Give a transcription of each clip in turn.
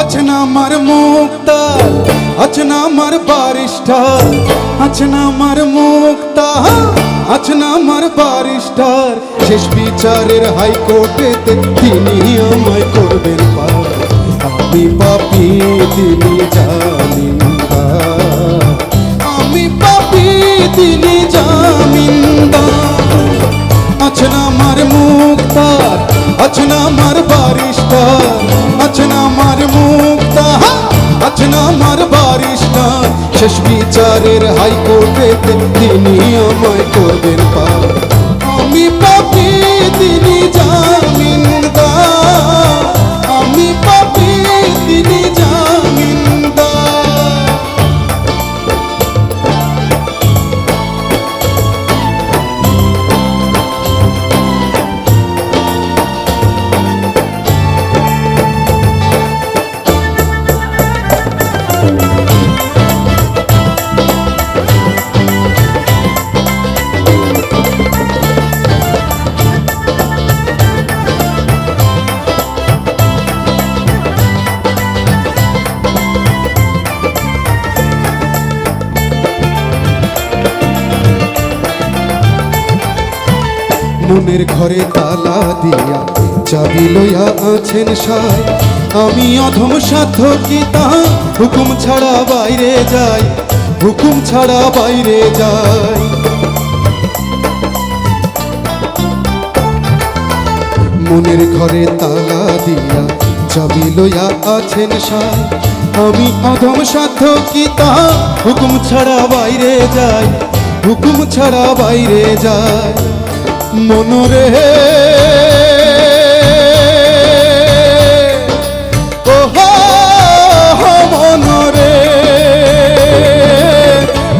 আছেন আমার মুক্তার, আছেন আমার বারিস্টার, আছেন আমার মুক্তার, আছেন আমার বারিস্টার। শেষ বিচারের হাইকোর্টেতে তিনি আমায় করবেন পার। আমি পাপী তিনি জামিনদার, আমি পাপী তিনি জামিনদার। আছেন আমার মুক্তার, আছেন আমার বারিস্টার, আছেন আমার মুক্তার, আছেন আমার বারিস্টার। শেষ বিচারের হাইকোর্টেতে তিনি আমায় করবেন পার। আমি পাপী তিনি জামিনদার, আমি পাপী তিনি জামিনদার। মনের ঘরে তালা দিয়া চাবি লইয়া আছেন সাই। আমি অধম সাধ্য কি তা হুকুম ছাড়া বাইরে যাই, হুকুম ছাড়া বাইরে যাই। মনের ঘরে তালা দিয়া চাবি লইয়া আছেন সাই। আমি অধম সাধ্য কি তা হুকুম ছাড়া বাইরে যাই, হুকুম ছাড়া বাইরে যাই। মনরে ওহো মনরে,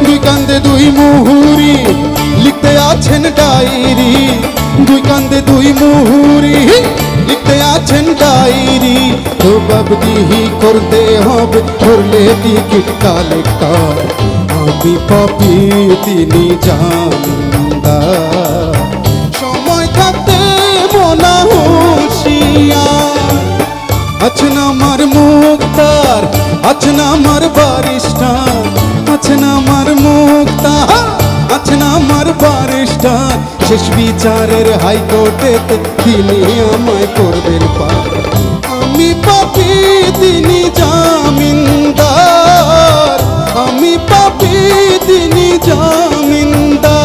দুই কান্দে দুই মুহুরি লিখতে আছেন ডায়েরি, দুই কান্দে দুই মুহুরি লিখতে আছেন ডায়েরি। জবাবদিহি করতে হবে ধরলে টিকিট কালেক্টর। আমি পাপী তিনি জামিনদার, সময় থাকতে মনা হুঁশিয়ার। আছেন আমার মুক্তার, আছেন আমার বারিস্টার, আছেন আমার মুক্তার, আছেন আমার বারিস্টার। শেষ বিচারের হাইকোর্টেতে তিনি আমায় করবেন পার। আমি পাপী তিনি জামিনদার, আমি পাপী তিনি জামিনদার।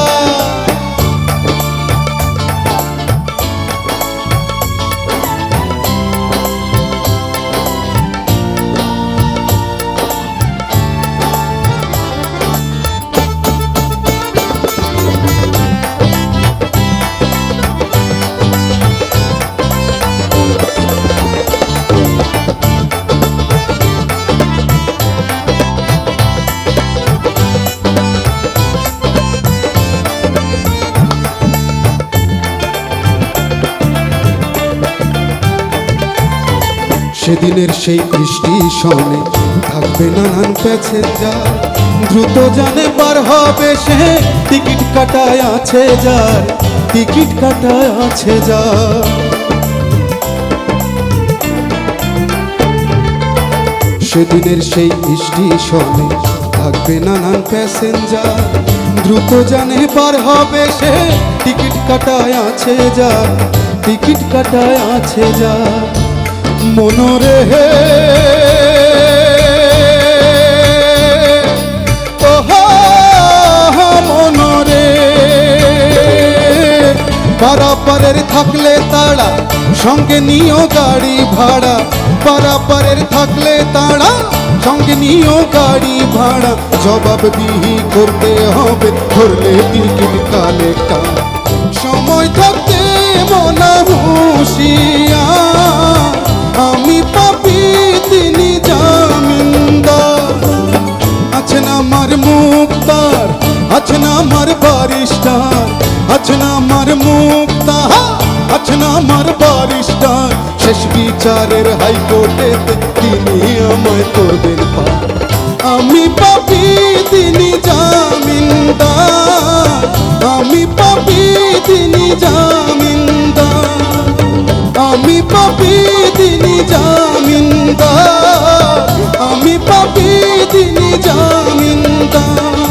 সেদিনের সেই স্টেশনে থাকবে নানান প্যাসেঞ্জার। দ্রুত জানে পার হবে সে, টিকিট কাটায় আছে যার, টিকিট কাটায় আছে যার। সেদিনের সেই স্টেশনে থাকবে নানান প্যাসেঞ্জার। দ্রুত জানে পার হবে সে, টিকিট কাটায় আছে যার, টিকিট কাটায় আছে যার। মনরে ওহো মনরে, পারাপারের থাকলে তাড়া সঙ্গে নিও গাড়ি ভাড়া, পারাপারের থাকলে তাড়া সঙ্গে নিও গাড়ি ভাড়া। জবাবদিহি করতে হবে ধরলে টিকিট কালেক্টর। সময় সময় থাকতে মনা হুঁশিয়ার, আমি পাপী তিনি জামিনদার। আছেন আমার মুক্তার, আছেন আমার বারিস্টার, আছেন আমার মুক্তার, আছেন আমার বারিস্টার। শেষ বিচারের হাইকোর্টেতে তিনি আমায় করবেন পার। আমি পাপী তিনি জামিনদার, আমি পাপী তিনি জামিনদার, আমি পাপী তিনি জামিনদার, আমি পাপী তিনি জামিনদার।